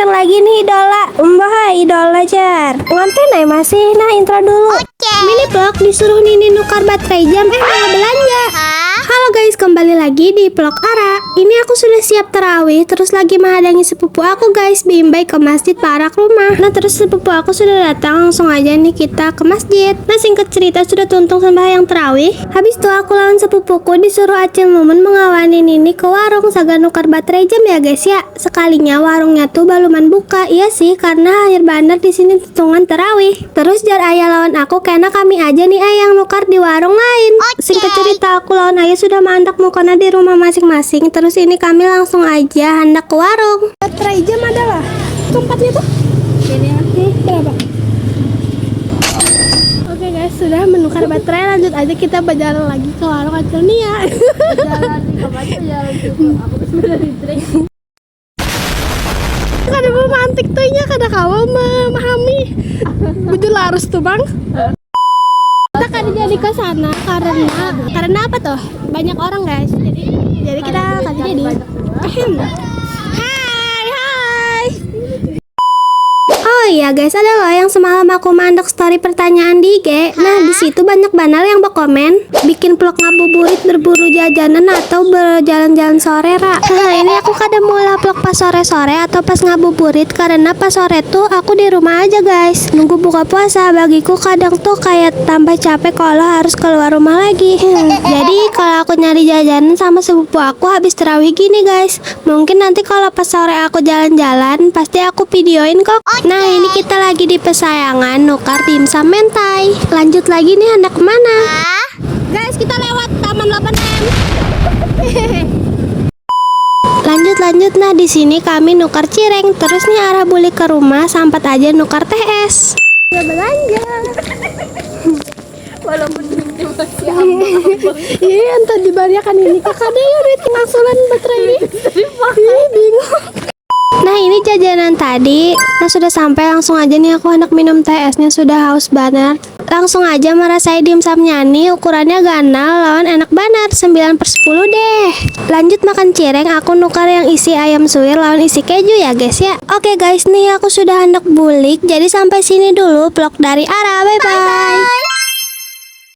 ganteng lagi nih idola. Mbah idola jar. Nganten ay masih nah intro dulu. Mini vlog disuruh Nini nukar baterai jam malah belanja. Halo guys, kembali lagi di vlog Ara. Ini aku sudah siap tarawih, terus lagi menghadangi sepupu aku guys bimbai ke masjid parak rumah. Nah terus sepupu aku sudah datang, langsung aja nih kita ke masjid. Nah singkat cerita sudah tuntung sembahyang tarawih. Habis itu aku lawan sepupuku disuruh Acil Mumun mengawani Nini ke warung saga nukar baterai jam ya guys ya. Sekalinya warungnya tuh baluman buka. Iya sih, karena akhir bandar di sini tuntungan tarawih. Terus jar ayah lawan aku karena kami aja nih yang nukar di warung lain. Singkat cerita aku lawan ayah sudah mandak mukana di rumah masing-masing. Terus ini kami langsung aja hendak ke warung. Baterai jam adalah tempatnya tuh. Berapa? Oke guys, sudah menukar baterai, lanjut aja kita berjalan lagi ke warung Acil Nia. Jalan di kamar aja, jalan cukup. Aku sudah di trek. Kada memantik tuh nya, kada kawa memahami. Bujur larus tuh bang. Kita kada jadi ke sana karena apa tuh? Banyak orang guys. Jadi kita kada jadi. Hai. Oh iya guys, ada loh yang semalam aku mandek story pertanyaan di IG. Nah di situ banyak banal yang berkomen bikin vlog ngabuburit berburu jajanan atau berjalan-jalan sore ra. Nah ini aku kada mula vlog pas sore-sore atau pas ngabuburit karena pas sore tuh aku di rumah aja guys. Nunggu buka puasa bagiku kadang tuh kayak tambah capek kalau harus keluar rumah lagi. Jadi kalau aku nyari jajanan sama sepupu aku habis tarawih gini guys. Mungkin nanti kalau pas sore aku jalan-jalan pasti aku videoin kok. Nah ini kita lagi di Pesayangan nukar dimsum mentai. Lanjut lagi nih hendak kemana? Guys kita lewat Taman 8M. Lanjut nah di sini kami nukar cireng. Terus nih arah balik ke rumah sampat aja nukar TS. Udah belanja. Walaupun ini masih ambang. Iya entah dibariakan ini kakak deh udah ngasulan baterai ini. Bingung. Nah ini jajanan tadi. Nah sudah sampai, langsung aja nih aku hendak minum TS-nya, sudah haus banget. Langsung aja merasai dimsumnya nih, ukurannya ganal lawan enak banget, 9/10 deh. Lanjut makan cireng, aku nukar yang isi ayam suwir lawan isi keju ya guys ya. Oke guys, nih aku sudah hendak bulik. Jadi sampai sini dulu vlog dari Ara, bye bye.